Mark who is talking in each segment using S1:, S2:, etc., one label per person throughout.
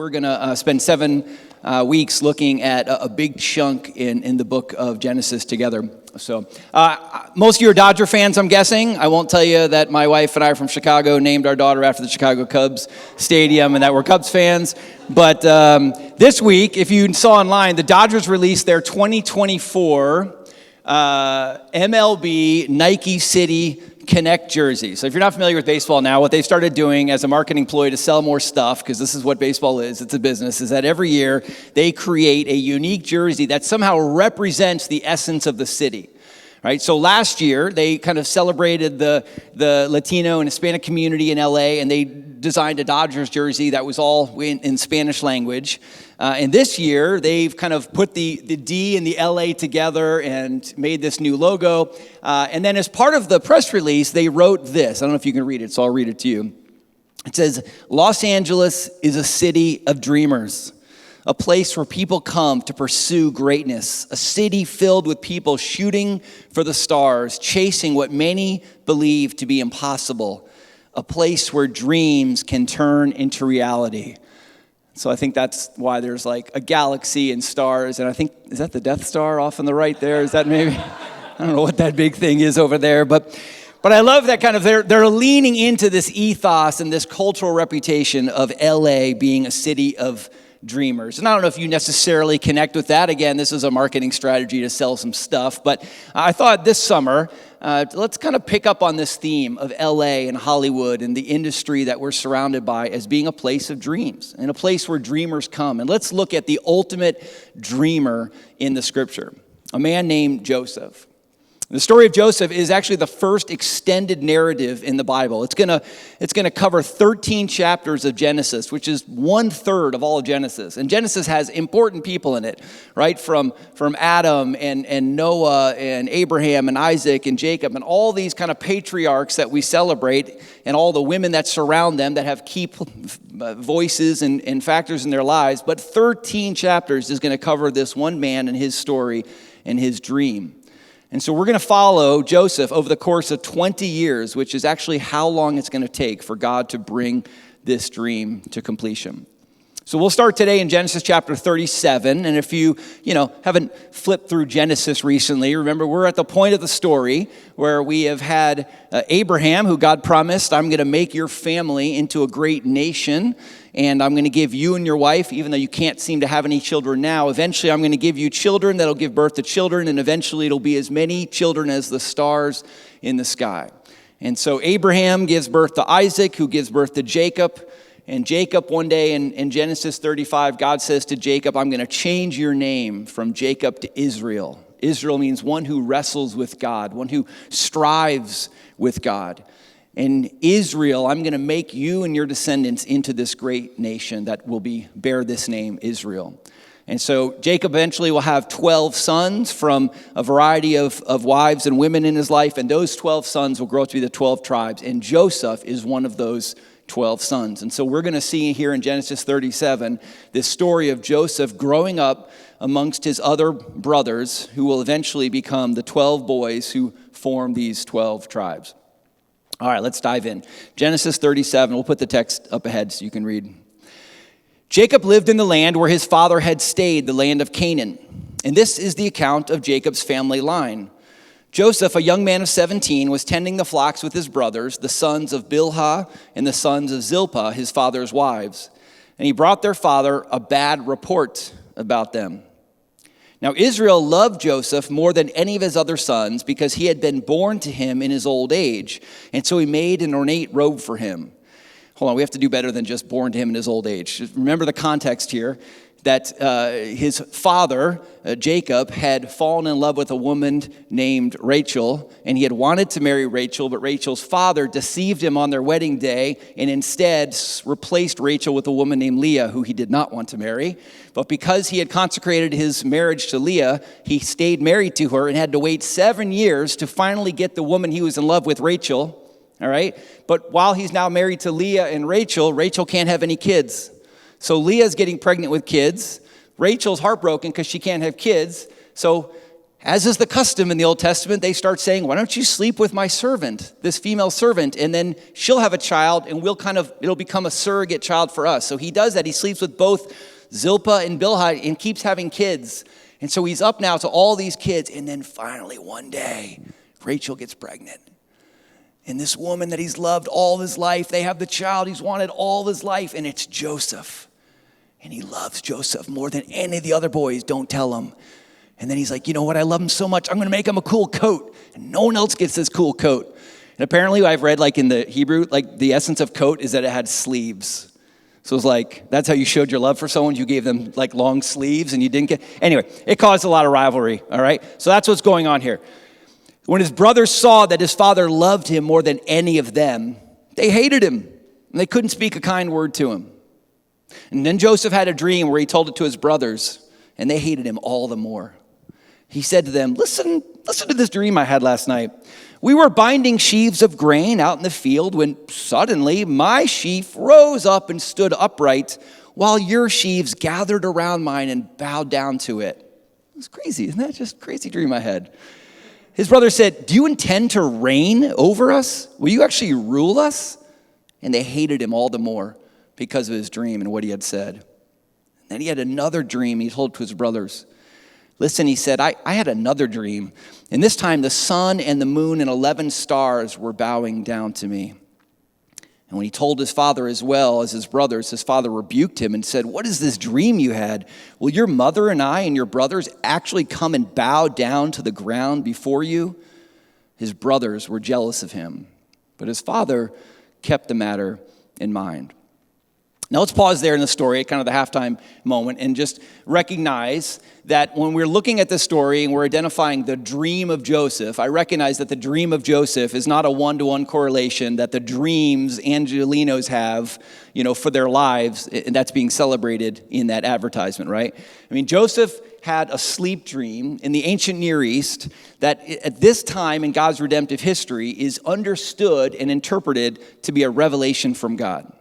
S1: we're going to spend 7 weeks looking at a big chunk in the book of Genesis together. So most of you are Dodger fans, I'm guessing. I won't tell you that my wife and I are from Chicago, named our daughter after the Chicago Cubs stadium, and that we're Cubs fans. But this week, if you saw online, the Dodgers released their 2024 MLB Nike City Connect jersey. So if you're not familiar with baseball now, what they've started doing as a marketing ploy to sell more stuff, because this is what baseball is, it's a business, is that every year they create a unique jersey that somehow represents the essence of the city. Right, so last year they kind of celebrated the Latino and Hispanic community in LA, and they designed a Dodgers jersey that was all in Spanish language. And this year they've kind of put the D and the LA together and made this new logo. And then as part of the press release, they wrote this. I don't know if you can read it, so I'll read it to you. It says, "Los Angeles is a city of dreamers. A place where people come to pursue greatness, a city filled with people shooting for the stars, chasing what many believe to be impossible, a place where dreams can turn into reality." So I think that's why there's like a galaxy and stars, and I think, is that the Death Star off on the right there? Is that maybe? I don't know what that big thing is over there, but I love that kind of, they're leaning into this ethos and this cultural reputation of LA being a city of dreamers. And I don't know if you necessarily connect with that. Again, this is a marketing strategy to sell some stuff. But I thought this summer, let's kind of pick up on this theme of LA and Hollywood and the industry that we're surrounded by as being a place of dreams and a place where dreamers come. And let's look at the ultimate dreamer in the scripture, a man named Joseph. The story of Joseph is actually the first extended narrative in the Bible. It's gonna cover 13 chapters of Genesis, which is 1/3 of all of Genesis. And Genesis has important people in it, right? From Adam and Noah and Abraham and Isaac and Jacob and all these kind of patriarchs that we celebrate, and all the women that surround them that have key voices and factors in their lives. But 13 chapters is gonna cover this one man and his story and his dream. And so we're going to follow Joseph over the course of 20 years, which is actually how long it's going to take for God to bring this dream to completion. So we'll start today in Genesis chapter 37. And if you haven't flipped through Genesis recently, remember we're at the point of the story where we have had Abraham, who God promised, "I'm going to make your family into a great nation. And I'm going to give you and your wife, even though you can't seem to have any children now, eventually I'm going to give you children that'll give birth to children, and eventually it'll be as many children as the stars in the sky." And so Abraham gives birth to Isaac, who gives birth to Jacob. And Jacob, one day in Genesis 35, God says to Jacob, "I'm going to change your name from Jacob to Israel." Israel means one who wrestles with God, one who strives with God. And Israel, I'm going to make you and your descendants into this great nation that will bear this name, Israel. And so Jacob eventually will have 12 sons from a variety of wives and women in his life, and those 12 sons will grow up to be the 12 tribes. And Joseph is one of those 12 sons. And so we're going to see here in Genesis 37 this story of Joseph growing up amongst his other brothers, who will eventually become the 12 boys who form these 12 tribes. All right, let's dive in. Genesis 37, we'll put the text up ahead so you can read. "Jacob lived in the land where his father had stayed, the land of Canaan. And this is the account of Jacob's family line. Joseph, a young man of 17, was tending the flocks with his brothers, the sons of Bilhah and the sons of Zilpah, his father's wives. And he brought their father a bad report about them. Now Israel loved Joseph more than any of his other sons because he had been born to him in his old age. And so he made an ornate robe for him." Hold on, we have to do better than just born to him in his old age. Just remember the context here, that his father, Jacob, had fallen in love with a woman named Rachel, and he had wanted to marry Rachel, but Rachel's father deceived him on their wedding day and instead replaced Rachel with a woman named Leah, who he did not want to marry. But because he had consecrated his marriage to Leah, he stayed married to her and had to wait 7 years to finally get the woman he was in love with, Rachel. All right? But while he's now married to Leah and Rachel, Rachel can't have any kids. So Leah's getting pregnant with kids. Rachel's heartbroken because she can't have kids. So as is the custom in the Old Testament, they start saying, why don't you sleep with my servant, this female servant, and then she'll have a child, and it'll become a surrogate child for us. So he does that. He sleeps with both Zilpah and Bilhah and keeps having kids. And so he's up now to all these kids. And then finally one day, Rachel gets pregnant. And this woman that he's loved all his life, they have the child he's wanted all his life, and it's Joseph. And he loves Joseph more than any of the other boys. Don't tell him. And then he's like, you know what? I love him so much. I'm going to make him a cool coat. And no one else gets this cool coat. And apparently I've read like in the Hebrew, like the essence of coat is that it had sleeves. So it was like, that's how you showed your love for someone. You gave them like long sleeves and you didn't get. Anyway, it caused a lot of rivalry. All right. So that's what's going on here. When his brothers saw that his father loved him more than any of them, they hated him and they couldn't speak a kind word to him. And then Joseph had a dream where he told it to his brothers and they hated him all the more. He said to them, listen to this dream I had last night. We were binding sheaves of grain out in the field when suddenly my sheaf rose up and stood upright while your sheaves gathered around mine and bowed down to it. It was crazy. Isn't that just a crazy dream I had? His brother said, do you intend to reign over us? Will you actually rule us? And they hated him all the more because of his dream and what he had said. And then he had another dream he told to his brothers. Listen, he said, I had another dream, and this time the sun and the moon and 11 stars were bowing down to me. And when he told his father as well as his brothers, his father rebuked him and said, what is this dream you had? Will your mother and I and your brothers actually come and bow down to the ground before you? His brothers were jealous of him, but his father kept the matter in mind. Now let's pause there in the story, kind of the halftime moment, and just recognize that when we're looking at this story and we're identifying the dream of Joseph, I recognize that the dream of Joseph is not a one-to-one correlation that the dreams Angelinos have, for their lives, and that's being celebrated in that advertisement, right? I mean, Joseph had a sleep dream in the ancient Near East that at this time in God's redemptive history is understood and interpreted to be a revelation from God.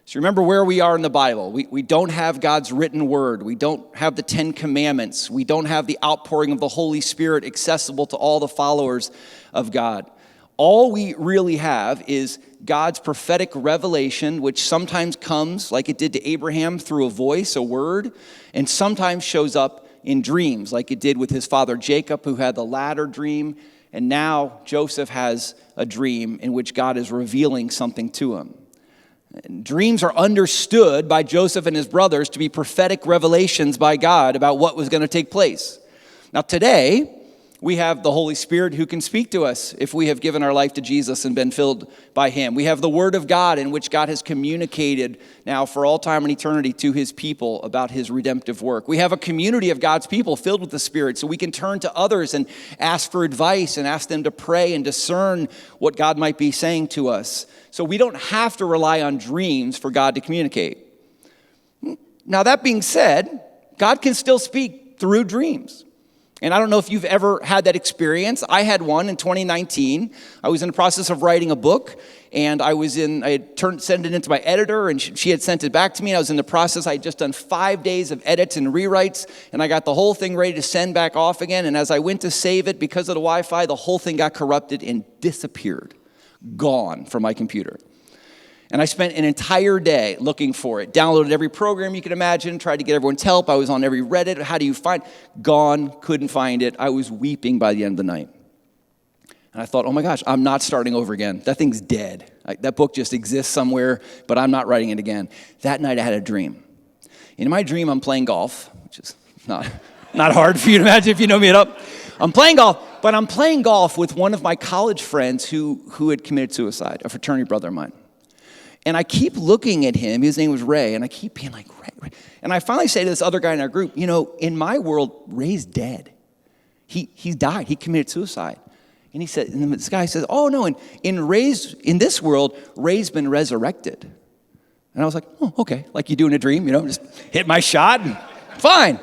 S1: So remember where we are in the Bible. We don't have God's written word. We don't have the 10 Commandments. We don't have the outpouring of the Holy Spirit accessible to all the followers of God. All we really have is God's prophetic revelation, which sometimes comes like it did to Abraham through a voice, a word, and sometimes shows up in dreams like it did with his father Jacob, who had the latter dream. And now Joseph has a dream in which God is revealing something to him. Dreams are understood by Joseph and his brothers to be prophetic revelations by God about what was going to take place. Now today, we have the Holy Spirit who can speak to us if we have given our life to Jesus and been filled by him. We have the Word of God in which God has communicated now for all time and eternity to his people about his redemptive work. We have a community of God's people filled with the Spirit so we can turn to others and ask for advice and ask them to pray and discern what God might be saying to us. So we don't have to rely on dreams for God to communicate. Now that being said, God can still speak through dreams. And I don't know if you've ever had that experience. I had one in 2019. I was in the process of writing a book, and I had sent it into my editor, and she had sent it back to me. I was in the process. I had just done 5 days of edits and rewrites, and I got the whole thing ready to send back off again. And as I went to save it, because of the Wi-Fi, the whole thing got corrupted and disappeared, gone from my computer. And I spent an entire day looking for it. Downloaded every program you could imagine, tried to get everyone's help. I was on every Reddit. How do you find? Gone, couldn't find it. I was weeping by the end of the night. And I thought, oh my gosh, I'm not starting over again. That thing's dead. That book just exists somewhere, but I'm not writing it again. That night I had a dream. In my dream, I'm playing golf, which is not hard for you to imagine if you know me up. I'm playing golf, but I'm playing golf with one of my college friends who had committed suicide, a fraternity brother of mine. And I keep looking at him, his name was Ray, and I keep being like, Ray. And I finally say to this other guy in our group, in my world, Ray's dead. He died, he committed suicide. And he said, and this guy says, oh no, in this world, Ray's been resurrected. And I was like, oh, okay, like you do in a dream, just hit my shot, and fine.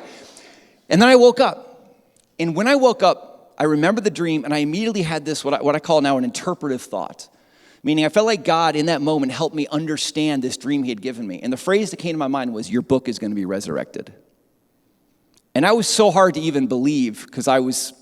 S1: And then I woke up. And when I woke up, I remembered the dream, and I immediately had this, what I call now an interpretive thought. Meaning I felt like God in that moment helped me understand this dream he had given me. And the phrase that came to my mind was, your book is going to be resurrected. And that was so hard to even believe because I was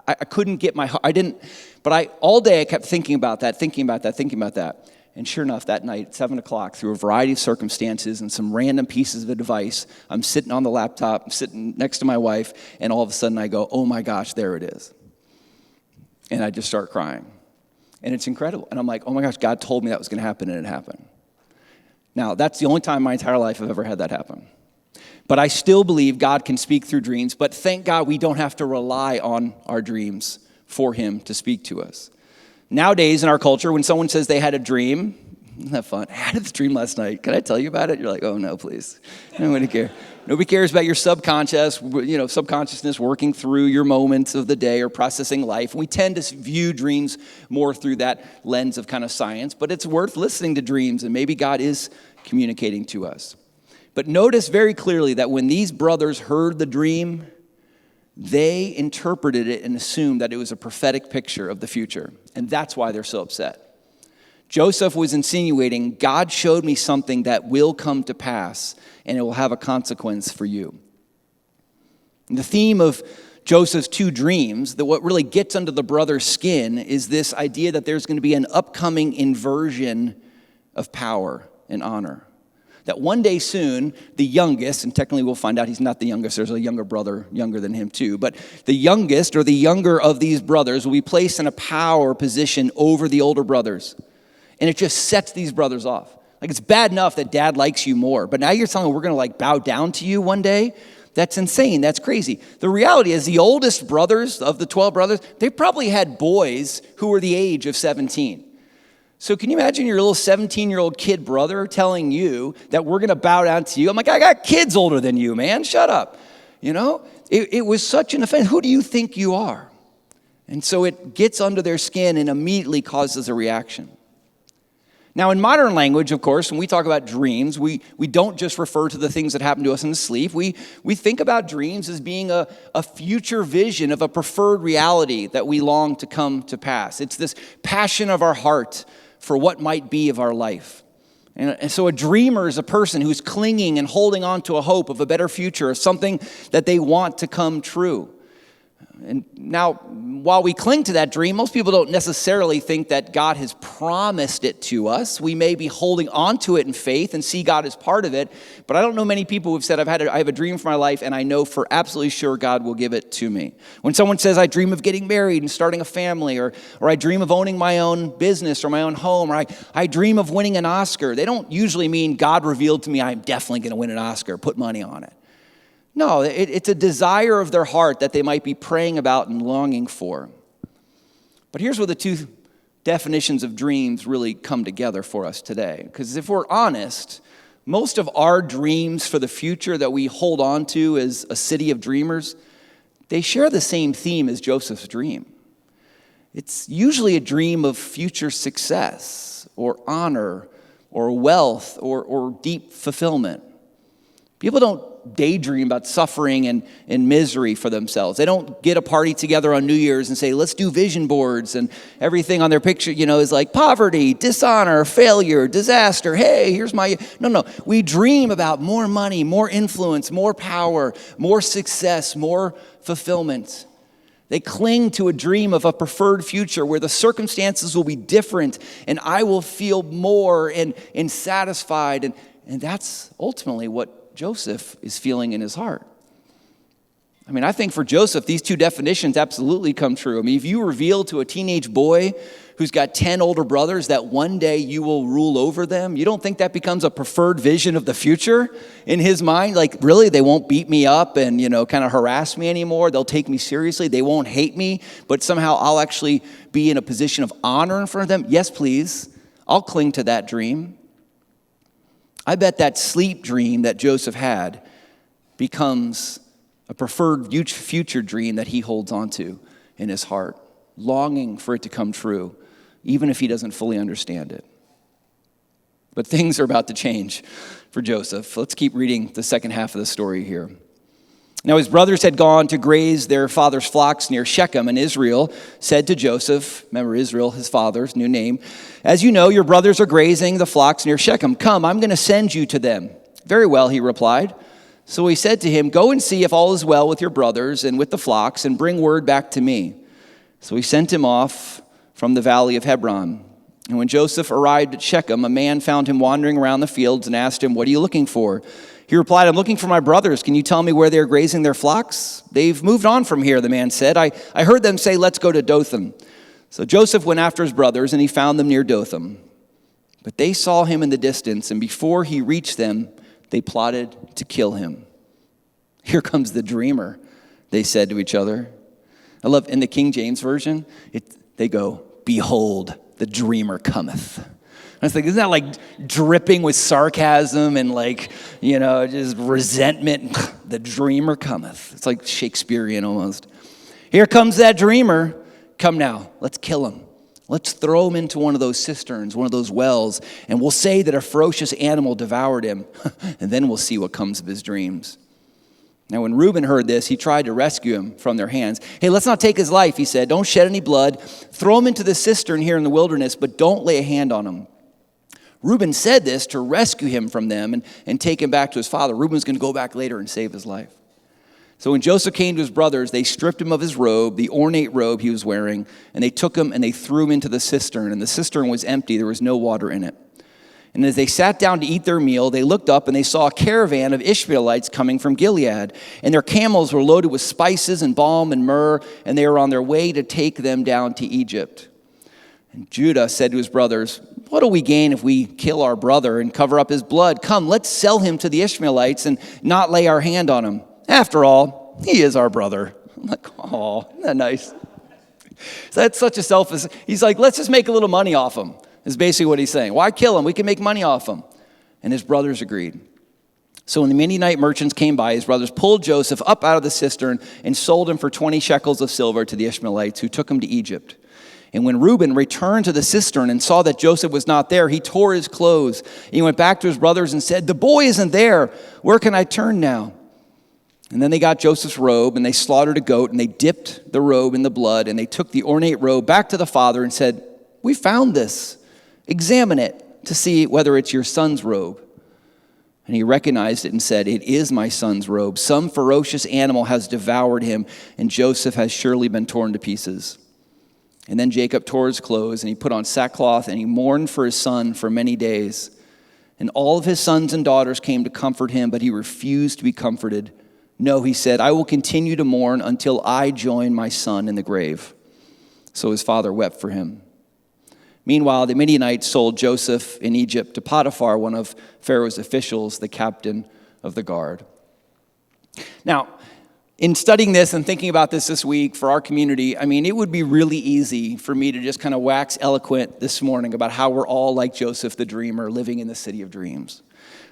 S1: I couldn't get all day I kept thinking about that. And sure enough, that night, 7 o'clock, through a variety of circumstances and some random pieces of advice, I'm sitting on the laptop, I'm sitting next to my wife, and all of a sudden I go, oh my gosh, there it is. And I just start crying. And it's incredible. And I'm like, oh my gosh, God told me that was going to happen, and it happened. Now, that's the only time in my entire life I've ever had that happen. But I still believe God can speak through dreams, but thank God we don't have to rely on our dreams for him to speak to us. Nowadays in our culture, when someone says they had a dream, isn't that fun? I had this dream last night. Can I tell you about it? You're like, oh no, please. Nobody cares. Nobody cares about your subconsciousness working through your moments of the day or processing life. We tend to view dreams more through that lens of kind of science, but it's worth listening to dreams, and maybe God is communicating to us. But notice very clearly that when these brothers heard the dream, they interpreted it and assumed that it was a prophetic picture of the future. And that's why they're so upset. Joseph was insinuating, God showed me something that will come to pass, and it will have a consequence for you. And the theme of Joseph's two dreams, that what really gets under the brother's skin, is this idea that there's going to be an upcoming inversion of power and honor. That one day soon, the youngest, and technically we'll find out he's not the youngest, there's a younger brother younger than him too, but the youngest or the younger of these brothers will be placed in a power position over the older brothers. And it just sets these brothers off. Like, it's bad enough that dad likes you more, but now you're telling me we're going to bow down to you one day? That's insane. That's crazy. The reality is the oldest brothers of the 12 brothers, they probably had boys who were the age of 17. So can you imagine your little 17-year-old kid brother telling you that we're going to bow down to you? I'm like, I got kids older than you, man. Shut up. It was such an offense. Who do you think you are? And so it gets under their skin and immediately causes a reaction. Now, in modern language, of course, when we talk about dreams, we don't just refer to the things that happen to us in sleep. We think about dreams as being a future vision of a preferred reality that we long to come to pass. It's this passion of our heart for what might be of our life. And so a dreamer is a person who's clinging and holding on to a hope of a better future, of something that they want to come true. And now, while we cling to that dream, most people don't necessarily think that God has promised it to us. We may be holding on to it in faith and see God as part of it, but I don't know many people who've said, I have a dream for my life, and I know for absolutely sure God will give it to me. When someone says, I dream of getting married and starting a family, or I dream of owning my own business or my own home, or I dream of winning an Oscar, they don't usually mean God revealed to me I'm definitely going to win an Oscar, put money on it. No, it's a desire of their heart that they might be praying about and longing for. But here's where the two definitions of dreams really come together for us today. Because if we're honest, most of our dreams for the future that we hold on to as a city of dreamers, they share the same theme as Joseph's dream. It's usually a dream of future success or honor or wealth or deep fulfillment. People don't daydream about suffering and misery for themselves. They don't get a party together on New Year's and say, let's do vision boards, and everything on their picture, is like poverty, dishonor, failure, disaster. Hey, here's my... No. We dream about more money, more influence, more power, more success, more fulfillment. They cling to a dream of a preferred future where the circumstances will be different and I will feel more and satisfied. And that's ultimately what Joseph is feeling in his heart. I think for Joseph, these two definitions absolutely come true. If you reveal to a teenage boy who's got 10 older brothers that one day you will rule over them, you don't think that becomes a preferred vision of the future in his mind? Like, really, they won't beat me up and, kind of harass me anymore. They'll take me seriously. They won't hate me, but somehow I'll actually be in a position of honor in front of them. Yes, please. I'll cling to that dream. I bet that sleep dream that Joseph had becomes a preferred future dream that he holds on to in his heart, longing for it to come true, even if he doesn't fully understand it. But things are about to change for Joseph. Let's keep reading the second half of the story here. Now his brothers had gone to graze their father's flocks near Shechem, and Israel said to Joseph, remember Israel, his father's new name, as you know, your brothers are grazing the flocks near Shechem. Come, I'm going to send you to them. Very well, he replied. So he said to him, go and see if all is well with your brothers and with the flocks, and bring word back to me. So he sent him off from the valley of Hebron. And when Joseph arrived at Shechem, a man found him wandering around the fields and asked him, "What are you looking for?" He replied, "I'm looking for my brothers. Can you tell me where they're grazing their flocks?" "They've moved on from here," the man said. I heard them say, 'Let's go to Dothan.'" So Joseph went after his brothers, and he found them near Dothan. But they saw him in the distance, and before he reached them, they plotted to kill him. "Here comes the dreamer," they said to each other. I love in the King James Version, they go, "Behold, the dreamer cometh." I was like, isn't that like dripping with sarcasm and just resentment? The dreamer cometh. It's like Shakespearean almost. "Here comes that dreamer. Come now, let's kill him. Let's throw him into one of those cisterns, one of those wells, and we'll say that a ferocious animal devoured him, and then we'll see what comes of his dreams." Now, when Reuben heard this, he tried to rescue him from their hands. "Hey, let's not take his life," he said. "Don't shed any blood. Throw him into the cistern here in the wilderness, but don't lay a hand on him." Reuben said this to rescue him from them and take him back to his father. Reuben's going to go back later and save his life. So when Joseph came to his brothers, they stripped him of his robe, the ornate robe he was wearing, and they took him and they threw him into the cistern. And the cistern was empty. There was no water in it. And as they sat down to eat their meal, they looked up and they saw a caravan of Ishmaelites coming from Gilead. And their camels were loaded with spices and balm and myrrh, and they were on their way to take them down to Egypt. And Judah said to his brothers, "What do we gain if we kill our brother and cover up his blood? Come, let's sell him to the Ishmaelites and not lay our hand on him. After all, he is our brother." I'm like, oh, isn't that nice? So that's such a selfish. He's like, let's just make a little money off him, is basically what he's saying. Why kill him? We can make money off him. And his brothers agreed. So when the Midianite merchants came by, his brothers pulled Joseph up out of the cistern and sold him for 20 shekels of silver to the Ishmaelites, who took him to Egypt. And when Reuben returned to the cistern and saw that Joseph was not there, he tore his clothes. He went back to his brothers and said, "The boy isn't there. Where can I turn now?" And then they got Joseph's robe, and they slaughtered a goat, and they dipped the robe in the blood, and they took the ornate robe back to the father and said, "We found this. Examine it to see whether it's your son's robe." And he recognized it and said, "It is my son's robe. Some ferocious animal has devoured him, and Joseph has surely been torn to pieces." And then Jacob tore his clothes, and he put on sackcloth, and he mourned for his son for many days. And all of his sons and daughters came to comfort him, but he refused to be comforted. "No," he said, "I will continue to mourn until I join my son in the grave." So his father wept for him. Meanwhile, the Midianites sold Joseph in Egypt to Potiphar, one of Pharaoh's officials, the captain of the guard. Now, in studying this and thinking about this week for our community, it would be really easy for me to just kind of wax eloquent this morning about how we're all like Joseph the dreamer living in the city of dreams,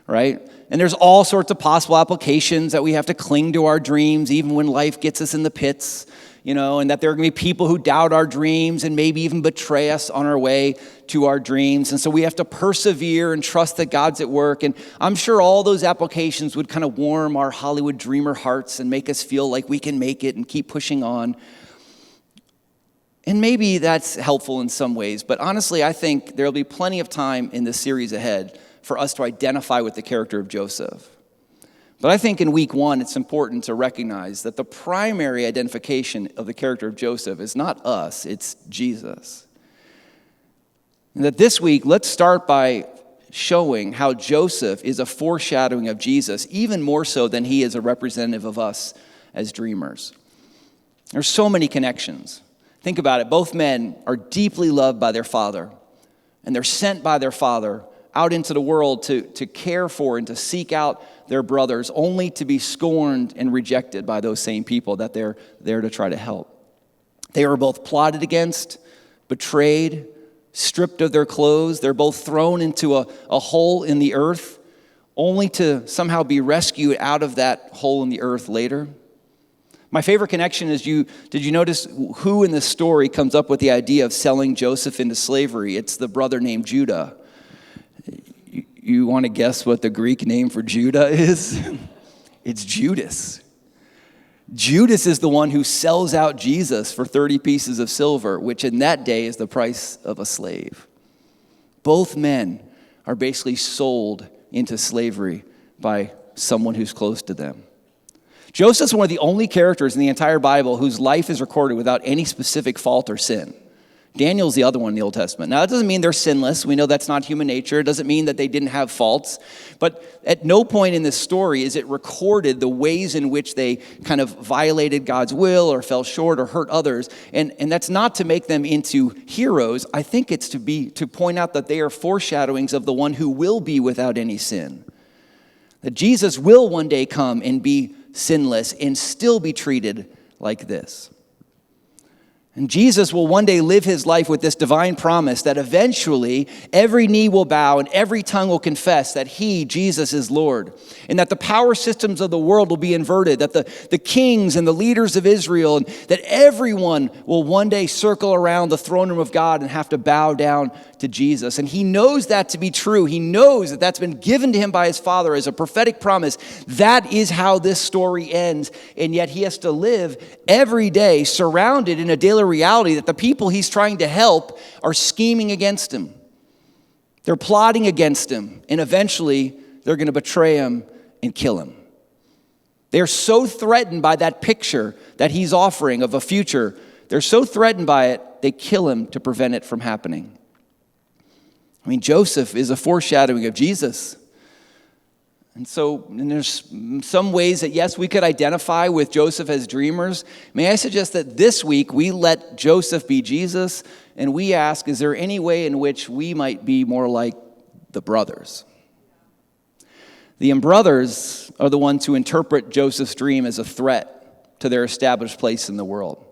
S1: right? And there's all sorts of possible applications that we have to cling to our dreams even when life gets us in the pits, and that there are going to be people who doubt our dreams and maybe even betray us on our way to our dreams. And so we have to persevere and trust that God's at work. And I'm sure all those applications would kind of warm our Hollywood dreamer hearts and make us feel like we can make it and keep pushing on. And maybe that's helpful in some ways. But honestly, I think there'll be plenty of time in this series ahead for us to identify with the character of Joseph. But I think in week one, it's important to recognize that the primary identification of the character of Joseph is not us, it's Jesus. And that this week, let's start by showing how Joseph is a foreshadowing of Jesus, even more so than he is a representative of us as dreamers. There's so many connections. Think about it. Both men are deeply loved by their father, and they're sent by their father out into the world to care for and to seek out their brothers, only to be scorned and rejected by those same people that they're there to try to help. They were both plotted against, betrayed, stripped of their clothes. They're both thrown into a hole in the earth, only to somehow be rescued out of that hole in the earth later. My favorite connection is, did you notice who in this story comes up with the idea of selling Joseph into slavery? It's the brother named Judah. You want to guess what the Greek name for Judah is? It's Judas. Judas is the one who sells out Jesus for 30 pieces of silver, which in that day is the price of a slave. Both men are basically sold into slavery by someone who's close to them. Joseph's one of the only characters in the entire Bible whose life is recorded without any specific fault or sin. Daniel's the other one in the Old Testament. Now, that doesn't mean they're sinless. We know that's not human nature. It doesn't mean that they didn't have faults. But at no point in this story is it recorded the ways in which they kind of violated God's will or fell short or hurt others. And that's not to make them into heroes. I think it's to point out that they are foreshadowings of the one who will be without any sin. That Jesus will one day come and be sinless and still be treated like this. And Jesus will one day live his life with this divine promise that eventually every knee will bow and every tongue will confess that he, Jesus, is Lord. And that the power systems of the world will be inverted, that the kings and the leaders of Israel, and that everyone will one day circle around the throne room of God and have to bow down to Jesus. And he knows that to be true. He knows that that's been given to him by his Father as a prophetic promise. That is how this story ends. And yet he has to live every day surrounded in a daily reality that the people he's trying to help are scheming against him. They're plotting against him. And eventually they're going to betray him and kill him. They're so threatened by that picture that he's offering of a future. They're so threatened by it, they kill him to prevent it from happening. I mean, Joseph is a foreshadowing of Jesus. And there's some ways that, yes, we could identify with Joseph as dreamers. May I suggest that this week we let Joseph be Jesus, and we ask, is there any way in which we might be more like the brothers? The brothers are the ones who interpret Joseph's dream as a threat to their established place in the world.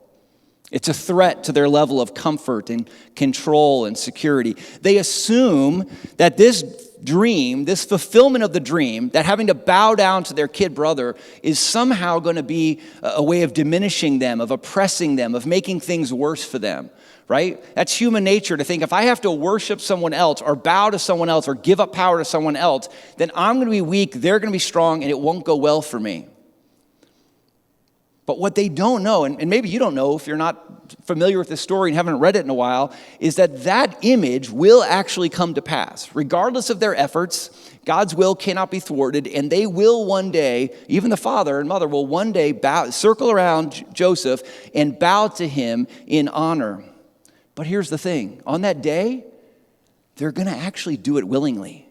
S1: It's a threat to their level of comfort and control and security. They assume that this dream, this fulfillment of the dream, that having to bow down to their kid brother is somehow going to be a way of diminishing them, of oppressing them, of making things worse for them, right? That's human nature to think if I have to worship someone else or bow to someone else or give up power to someone else, then I'm going to be weak, they're going to be strong, and it won't go well for me. But what they don't know, and maybe you don't know if you're not familiar with this story and haven't read it in a while, is that image will actually come to pass. Regardless of their efforts, God's will cannot be thwarted, and they will one day, even the father and mother will one day circle around Joseph and bow to him in honor. But here's the thing. On that day, they're going to actually do it willingly.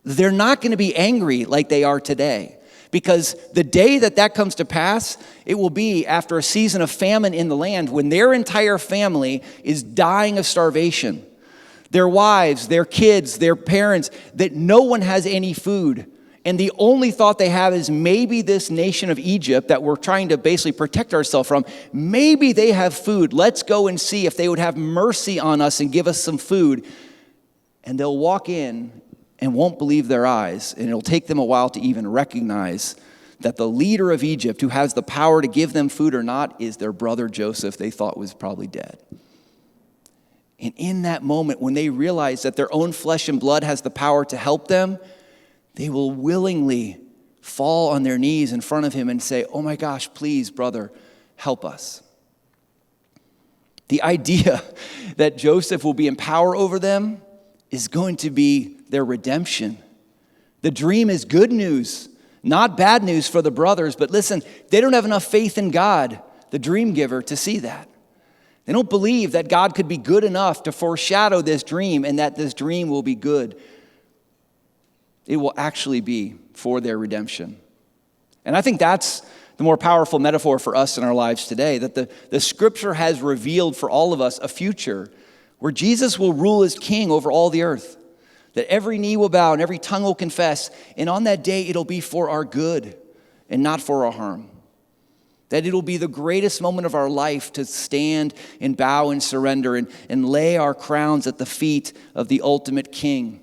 S1: They're not going to be angry like they are today. Because the day that comes to pass, it will be after a season of famine in the land when their entire family is dying of starvation. Their wives, their kids, their parents, that no one has any food. And the only thought they have is maybe this nation of Egypt that we're trying to basically protect ourselves from, maybe they have food. Let's go and see if they would have mercy on us and give us some food. And they'll walk in and won't believe their eyes, and it'll take them a while to even recognize that the leader of Egypt, who has the power to give them food or not, is their brother Joseph they thought was probably dead. And in that moment, when they realize that their own flesh and blood has the power to help them, they will willingly fall on their knees in front of him and say, "Oh my gosh, please, brother, help us." The idea that Joseph will be in power over them is going to be their redemption. The dream is good news, not bad news for the brothers. But listen, they don't have enough faith in God, the dream giver, to see that. They don't believe that God could be good enough to foreshadow this dream and that this dream will be good. It will actually be for their redemption. And I think that's the more powerful metaphor for us in our lives today, that the scripture has revealed for all of us a future where Jesus will rule as king over all the earth. That every knee will bow and every tongue will confess. And on that day, it'll be for our good and not for our harm. That it'll be the greatest moment of our life to stand and bow and surrender and lay our crowns at the feet of the ultimate king.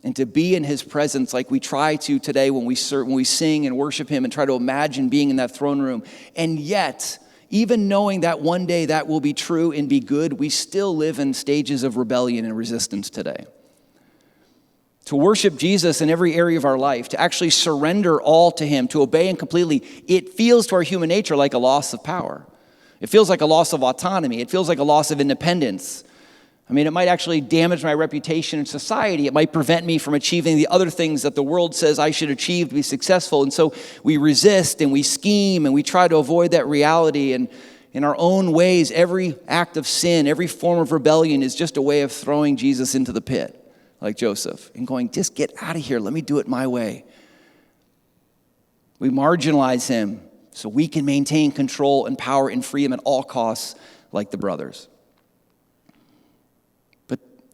S1: And to be in his presence like we try to today when we sing and worship him and try to imagine being in that throne room. And yet, even knowing that one day that will be true and be good, we still live in stages of rebellion and resistance today. To worship Jesus in every area of our life, to actually surrender all to him, to obey him completely, it feels to our human nature like a loss of power. It feels like a loss of autonomy. It feels like a loss of independence. I mean, it might actually damage my reputation in society. It might prevent me from achieving the other things that the world says I should achieve to be successful. And so we resist and we scheme and we try to avoid that reality. And in our own ways, every act of sin, every form of rebellion is just a way of throwing Jesus into the pit, like Joseph, and going, just get out of here. Let me do it my way. We marginalize him so we can maintain control and power and freedom at all costs, like the brothers.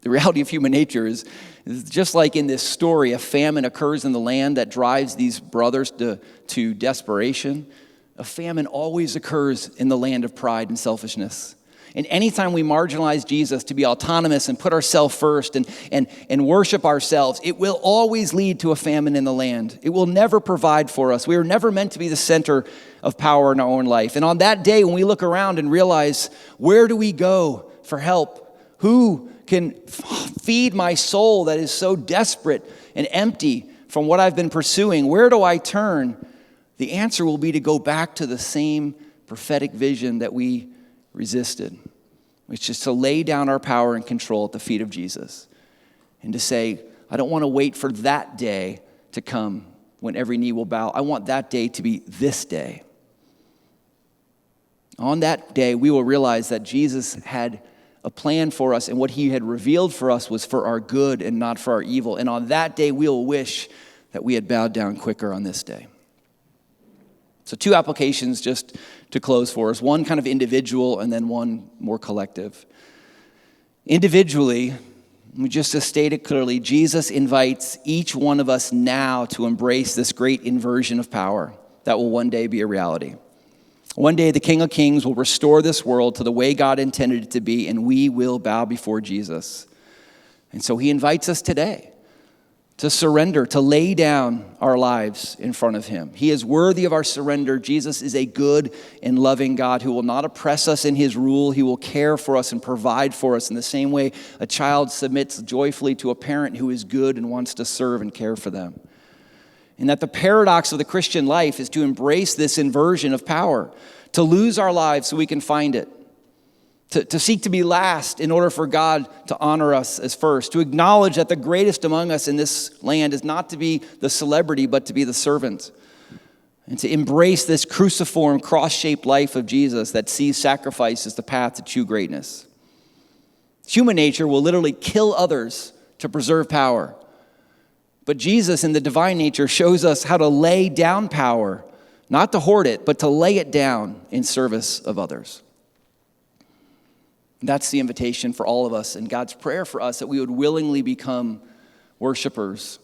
S1: The reality of human nature is just like in this story, a famine occurs in the land that drives these brothers to desperation. A famine always occurs in the land of pride and selfishness. And anytime we marginalize Jesus to be autonomous and put ourselves first and worship ourselves, it will always lead to a famine in the land. It will never provide for us. We are never meant to be the center of power in our own life. And on that day, when we look around and realize, where do we go for help? Who can feed my soul that is so desperate and empty from what I've been pursuing? Where do I turn? The answer will be to go back to the same prophetic vision that we resisted, which is to lay down our power and control at the feet of Jesus and to say, I don't want to wait for that day to come when every knee will bow. I want that day to be this day. On that day, we will realize that Jesus had a plan for us, and what he had revealed for us was for our good and not for our evil. And on that day, we will wish that we had bowed down quicker on this day. So 2 applications just to close for us. One kind of individual and then one more collective. Individually, just to state it clearly, Jesus invites each one of us now to embrace this great inversion of power that will one day be a reality. One day, the King of Kings will restore this world to the way God intended it to be, and we will bow before Jesus. And so he invites us today to surrender, to lay down our lives in front of him. He is worthy of our surrender. Jesus is a good and loving God who will not oppress us in his rule. He will care for us and provide for us in the same way a child submits joyfully to a parent who is good and wants to serve and care for them. And that the paradox of the Christian life is to embrace this inversion of power, to lose our lives so we can find it, to seek to be last in order for God to honor us as first, to acknowledge that the greatest among us in this land is not to be the celebrity, but to be the servant, and to embrace this cruciform, cross-shaped life of Jesus that sees sacrifice as the path to true greatness. Human nature will literally kill others to preserve power. But Jesus in the divine nature shows us how to lay down power, not to hoard it, but to lay it down in service of others. That's the invitation for all of us and God's prayer for us, that we would willingly become worshipers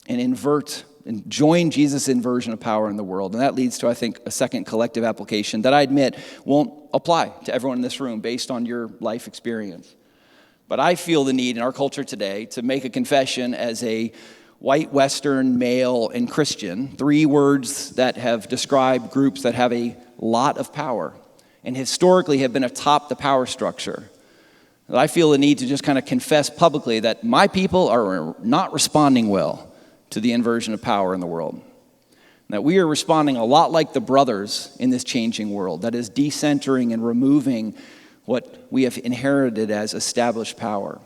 S1: and invert and join Jesus' inversion of power in the world. And that leads to, I think, a second collective application that I admit won't apply to everyone in this room based on your life experience. But I feel the need in our culture today to make a confession as a white Western male and Christian, 3 words that have described groups that have a lot of power and historically have been atop the power structure. I feel the need to just kind of confess publicly that my people are not responding well to the inversion of power in the world. That we are responding a lot like the brothers in this changing world, that is decentering and removing what we have inherited as established power.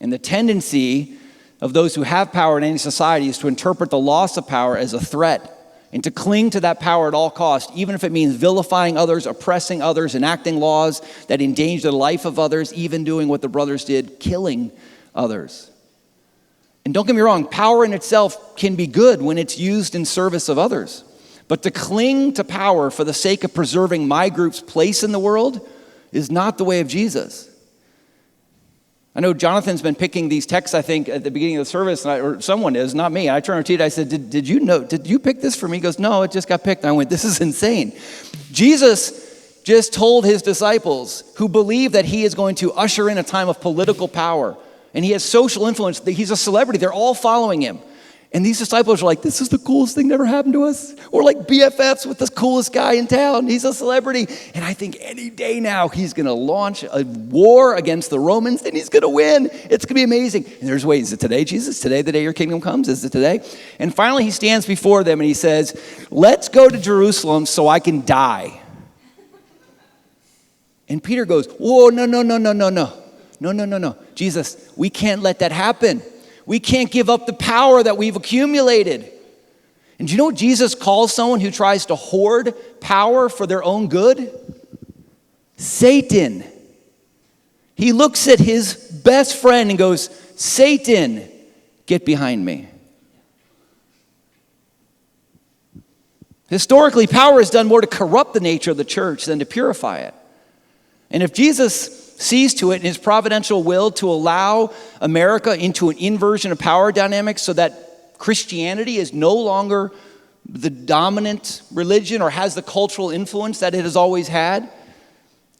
S1: And the tendency of those who have power in any society is to interpret the loss of power as a threat and to cling to that power at all costs, even if it means vilifying others, oppressing others, enacting laws that endanger the life of others, even doing what the brothers did, killing others. And don't get me wrong, power in itself can be good when it's used in service of others. But to cling to power for the sake of preserving my group's place in the world is not the way of Jesus. I know Jonathan's been picking these texts, I think, at the beginning of the service, or someone is, not me. I turned to Tita, I said, did you pick this for me? He goes, no, it just got picked. And I went, this is insane. Jesus just told his disciples who believe that he is going to usher in a time of political power, and he has social influence, he's a celebrity, they're all following him. And these disciples are like, this is the coolest thing that ever happened to us. We're like BFFs with the coolest guy in town. He's a celebrity. And I think any day now he's going to launch a war against the Romans and he's going to win. It's going to be amazing. And there's ways. Is it today, Jesus? Today the day your kingdom comes? Is it today? And finally he stands before them and he says, let's go to Jerusalem so I can die. And Peter goes, whoa, no. No. Jesus, we can't let that happen. We can't give up the power that we've accumulated. And do you know what Jesus calls someone who tries to hoard power for their own good? Satan. He looks at his best friend and goes, Satan, get behind me. Historically, power has done more to corrupt the nature of the church than to purify it. And if Jesus sees to it in his providential will to allow America into an inversion of power dynamics so that Christianity is no longer the dominant religion or has the cultural influence that it has always had,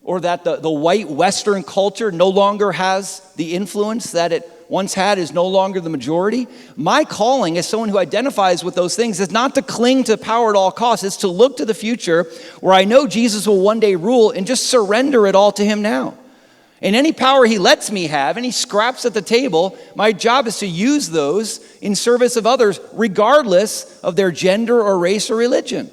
S1: or that the white Western culture no longer has the influence that it once had, is no longer the majority. My calling as someone who identifies with those things is not to cling to power at all costs. It's to look to the future where I know Jesus will one day rule and just surrender it all to him now. And any power he lets me have, any scraps at the table, my job is to use those in service of others, regardless of their gender or race or religion.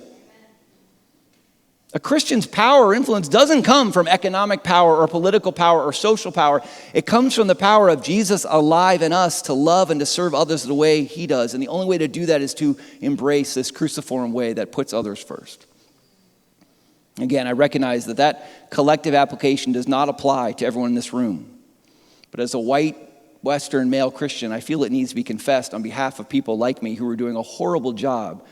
S1: A Christian's power or influence doesn't come from economic power or political power or social power. It comes from the power of Jesus alive in us to love and to serve others the way he does. And the only way to do that is to embrace this cruciform way that puts others first. Again, I recognize that collective application does not apply to everyone in this room. But as a white, Western, male Christian, I feel it needs to be confessed on behalf of people like me who are doing a horrible job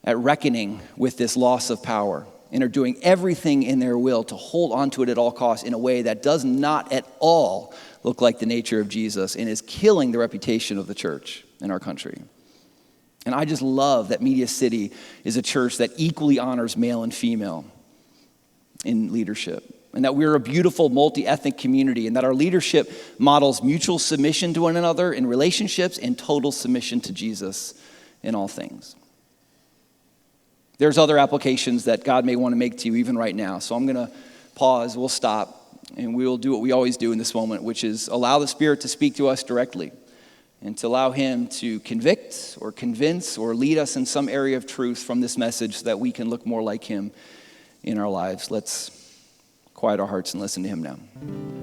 S1: at reckoning with this loss of power and are doing everything in their will to hold onto it at all costs in a way that does not at all look like the nature of Jesus and is killing the reputation of the church in our country. And I just love that Media City is a church that equally honors male and female in leadership, and that we're a beautiful multi-ethnic community, and that our leadership models mutual submission to one another in relationships and total submission to Jesus in all things. There's other applications that God may want to make to you even right now, so I'm going to pause, we'll stop, and we'll do what we always do in this moment, which is allow the Spirit to speak to us directly and to allow him to convict or convince or lead us in some area of truth from this message so that we can look more like him in our lives. Let's quiet our hearts and listen to him now.